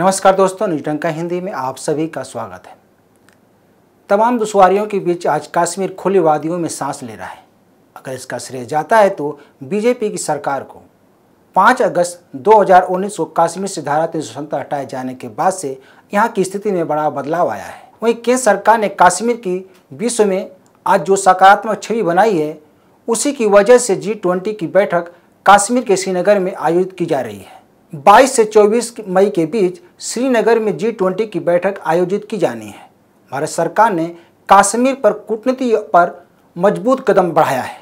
नमस्कार दोस्तों, न्यूज डंका हिंदी में आप सभी का स्वागत है। तमाम दुश्वारियों के बीच आज कश्मीर खुली वादियों में सांस ले रहा है। अगर इसका श्रेय जाता है तो बीजेपी की सरकार को 5 अगस्त 2019 को कश्मीर से धारा 370 हटाए जाने के बाद से यहाँ की स्थिति में बड़ा बदलाव आया है। वहीं केंद्र सरकार ने कश्मीर की विश्व में आज जो सकारात्मक छवि बनाई है, उसी की वजह से G20 की बैठक कश्मीर के श्रीनगर में आयोजित की जा रही है। 22 से 24 मई के बीच श्रीनगर में G20 की बैठक आयोजित की जानी है। भारत सरकार ने कश्मीर पर कूटनीति पर मजबूत कदम बढ़ाया है।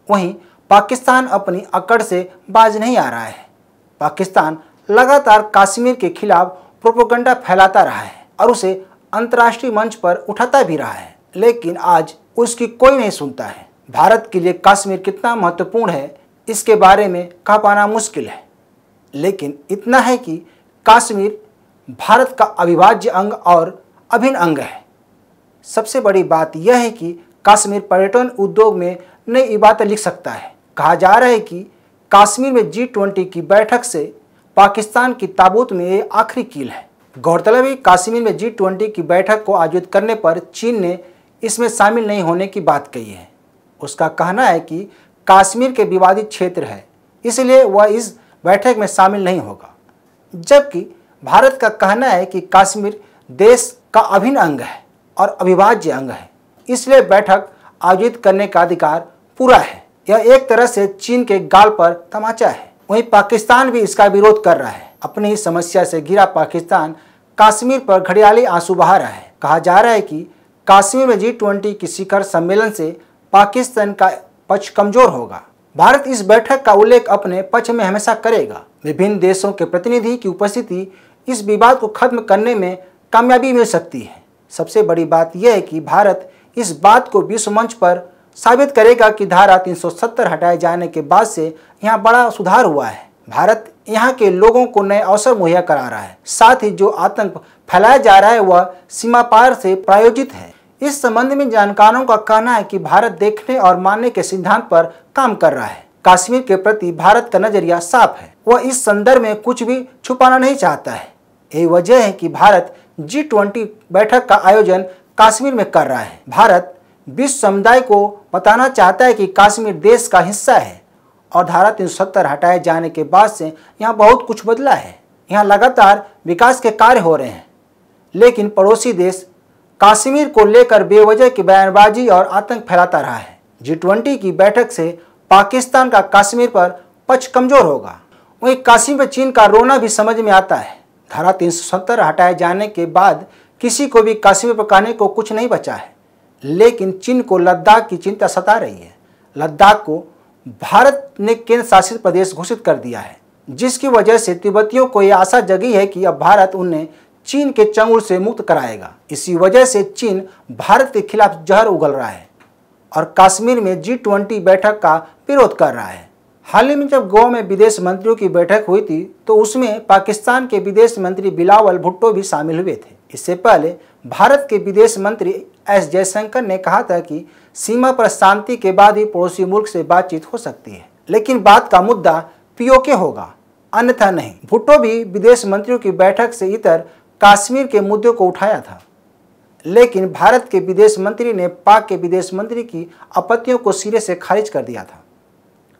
वहीं पाकिस्तान अपनी अकड़ से बाज नहीं आ रहा है। पाकिस्तान लगातार कश्मीर के खिलाफ प्रोपेगेंडा फैलाता रहा है और उसे अंतर्राष्ट्रीय मंच पर उठाता भी रहा है, लेकिन आज उसकी कोई नहीं सुनता है। भारत के लिए कश्मीर कितना महत्वपूर्ण है, इसके बारे में कह पाना मुश्किल है, लेकिन इतना है कि कश्मीर भारत का अविभाज्य अंग और अभिन्न अंग है। सबसे बड़ी बात यह है कि कश्मीर पर्यटन उद्योग में नई इबारतें लिख सकता है। कहा जा रहा है कि कश्मीर में G20 की बैठक से पाकिस्तान की ताबूत में ये आखिरी कील है। गौरतलब है, कश्मीर में G20 की बैठक को आयोजित करने पर चीन ने इसमें शामिल नहीं होने की बात कही है। उसका कहना है कि कश्मीर के विवादित क्षेत्र है, इसलिए वह इस बैठक में शामिल नहीं होगा, जबकि भारत का कहना है कि कश्मीर देश का अभिन्न अंग है और अविभाज्य अंग है, इसलिए बैठक आयोजित करने का अधिकार पूरा है। यह एक तरह से चीन के गाल पर तमाचा है। वहीं पाकिस्तान भी इसका विरोध कर रहा है। अपनी इस समस्या से घिरा पाकिस्तान कश्मीर पर घड़ियाली आंसू बहा रहा है। कहा जा रहा है कि कश्मीर में G20 की शिखर सम्मेलन से पाकिस्तान का पक्ष कमजोर होगा। भारत इस बैठक का उल्लेख अपने पक्ष में हमेशा करेगा। विभिन्न देशों के प्रतिनिधि की उपस्थिति इस विवाद को खत्म करने में कामयाबी मिल सकती है। सबसे बड़ी बात यह है कि भारत इस बात को विश्व मंच पर साबित करेगा कि धारा 370 हटाए जाने के बाद से यहाँ बड़ा सुधार हुआ है। भारत यहाँ के लोगों को नए अवसर मुहैया करा रहा है। साथ ही जो आतंक फैलाया जा रहा है वह सीमा पार से प्रायोजित है। इस संबंध में जानकारों का कहना है कि भारत देखने और मानने के सिद्धांत पर काम कर रहा है। कश्मीर के प्रति भारत का नजरिया साफ है। वह इस संदर्भ में कुछ भी छुपाना नहीं चाहता है। यही वजह है कि भारत G20 बैठक का आयोजन कश्मीर में कर रहा है। भारत विश्व समुदाय को बताना चाहता है कि कश्मीर देश का हिस्सा है और धारा 370 हटाए जाने के बाद से यहाँ बहुत कुछ बदला है। यहाँ लगातार विकास के कार्य हो रहे हैं, लेकिन पड़ोसी देश कश्मीर को लेकर बेवजह की बयानबाजी और आतंक फैलाता रहा है। G20 की बैठक से पाकिस्तान का कश्मीर पर पक्ष कमजोर होगा। वहीं कश्मीर में चीन का रोना भी समझ में आता है। धारा 370 हटाए जाने के बाद किसी को भी कश्मीर पर कहने को कुछ नहीं बचा है, लेकिन चीन को लद्दाख की चिंता सता रही है। लद्दाख को भारत ने केंद्र शासित प्रदेश घोषित कर दिया है, जिसकी वजह से तिब्बतियों को यह आशा जगी है कि अब भारत उन्हें चीन के चंगुल से मुक्त कराएगा। इसी वजह से चीन भारत के खिलाफ जहर उगल रहा है और कश्मीर में G20 बैठक का विरोध कर रहा है। हाल ही में जब गोवा में विदेश मंत्रियों की बैठक हुई थी, तो उसमें पाकिस्तान के विदेश मंत्री बिलावल भुट्टो भी शामिल हुए थे। इससे पहले भारत के विदेश मंत्री एस जयशंकर ने कहा था कि सीमा पर शांति के बाद ही पड़ोसी मुल्क से बातचीत हो सकती है, लेकिन बात का मुद्दा POK होगा, अन्यथा नहीं। भुट्टो भी विदेश मंत्रियों की बैठक से इतर कश्मीर के मुद्दों को उठाया था, लेकिन भारत के विदेश मंत्री ने पाक के विदेश मंत्री की आपत्तियों को सिरे से खारिज कर दिया था।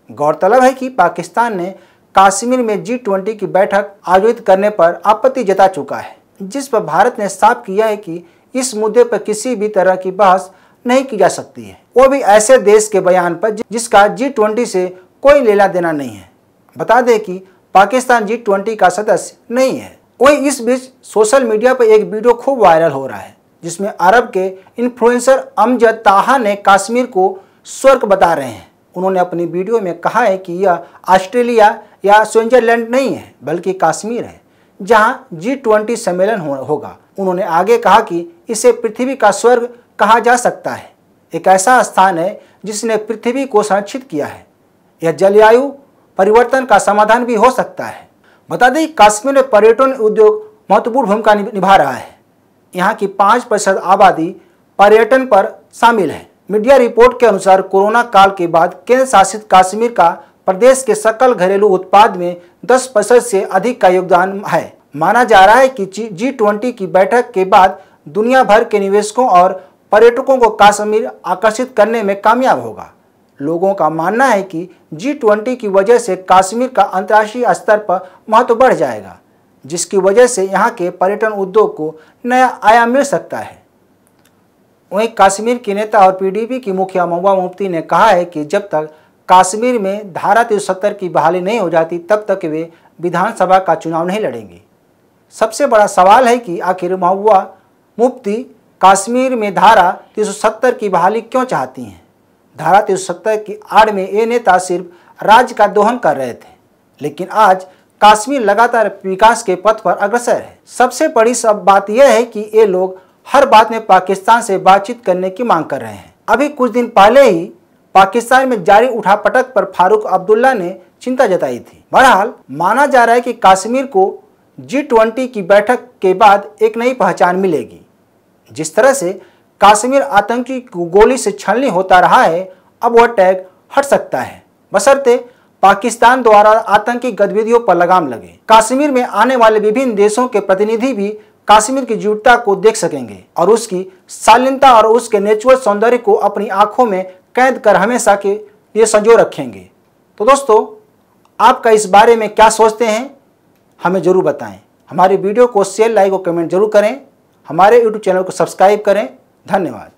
गौरतलब है कि पाकिस्तान ने कश्मीर में G20 की बैठक आयोजित करने पर आपत्ति जता चुका है, जिस पर भारत ने साफ किया है कि इस मुद्दे पर किसी भी तरह की बहस नहीं की जा सकती है, वो भी ऐसे देश के बयान पर जिसका G20 से कोई लेना देना नहीं है। बता दें कि पाकिस्तान G20 का सदस्य नहीं है। वहीं इस बीच सोशल मीडिया पर एक वीडियो खूब वायरल हो रहा है, जिसमें अरब के इन्फ्लुएंसर अमजद ताहा ने कश्मीर को स्वर्ग बता रहे हैं। उन्होंने अपनी वीडियो में कहा है कि यह ऑस्ट्रेलिया या स्विट्जरलैंड नहीं है, बल्कि कश्मीर है, जहां G20 सम्मेलन होगा। उन्होंने आगे कहा कि इसे पृथ्वी का स्वर्ग कहा जा सकता है। एक ऐसा स्थान है जिसने पृथ्वी को संरक्षित किया है। यह जलवायु परिवर्तन का समाधान भी हो सकता है। बता दें, कश्मीर में पर्यटन उद्योग महत्वपूर्ण भूमिका निभा रहा है। यहाँ की 5% आबादी पर्यटन पर शामिल है। मीडिया रिपोर्ट के अनुसार कोरोना काल के बाद केंद्र शासित कश्मीर का प्रदेश के सकल घरेलू उत्पाद में 10% से अधिक का योगदान है। माना जा रहा है कि G20 की बैठक के बाद दुनिया भर के निवेशकों और पर्यटकों को कश्मीर आकर्षित करने में कामयाब होगा। लोगों का मानना है कि G20 की वजह से कश्मीर का अंतर्राष्ट्रीय स्तर पर महत्व बढ़ जाएगा, जिसकी वजह से यहाँ के पर्यटन उद्योग को नया आयाम मिल सकता है। वहीं कश्मीर के नेता और PDP की मुखिया महबूबा मुफ्ती ने कहा है कि जब तक कश्मीर में धारा 370 की बहाली नहीं हो जाती तब तक वे विधानसभा का चुनाव नहीं लड़ेंगे। सबसे बड़ा सवाल है कि आखिर महबूबा मुफ्ती कश्मीर में धारा 370 की बहाली क्यों चाहती हैं। धारा 370 की आड़ में ये नेता सिर्फ राज्य का दोहन कर रहे थे, लेकिन आज कश्मीर लगातार विकास के पथ पर अग्रसर है। सबसे बड़ी बात यह है कि ये लोग हर बात में पाकिस्तान से बातचीत करने की मांग कर रहे हैं। अभी कुछ दिन पहले ही पाकिस्तान में जारी उठापटक पर फारूक अब्दुल्ला ने चिंता जताई थी। बहरहाल माना जा रहा है कि कश्मीर को G20 की बैठक के बाद एक नई पहचान मिलेगी। जिस तरह से कश्मीर आतंकी गोली से छलनी होता रहा है, अब वह टैग हट सकता है, बशर्ते पाकिस्तान द्वारा आतंकी गतिविधियों पर लगाम लगे। कश्मीर में आने वाले विभिन्न देशों के प्रतिनिधि भी कश्मीर की जीवटता को देख सकेंगे और उसकी शालीनता और उसके नेचुरल सौंदर्य को अपनी आंखों में कैद कर हमेशा के लिए संजो रखेंगे। तो दोस्तों, आपका इस बारे में क्या सोचते हैं, हमें जरूर बताएं। हमारे वीडियो को शेयर, लाइक और कमेंट जरूर करें। हमारे YouTube चैनल को सब्सक्राइब करें। धन्यवाद।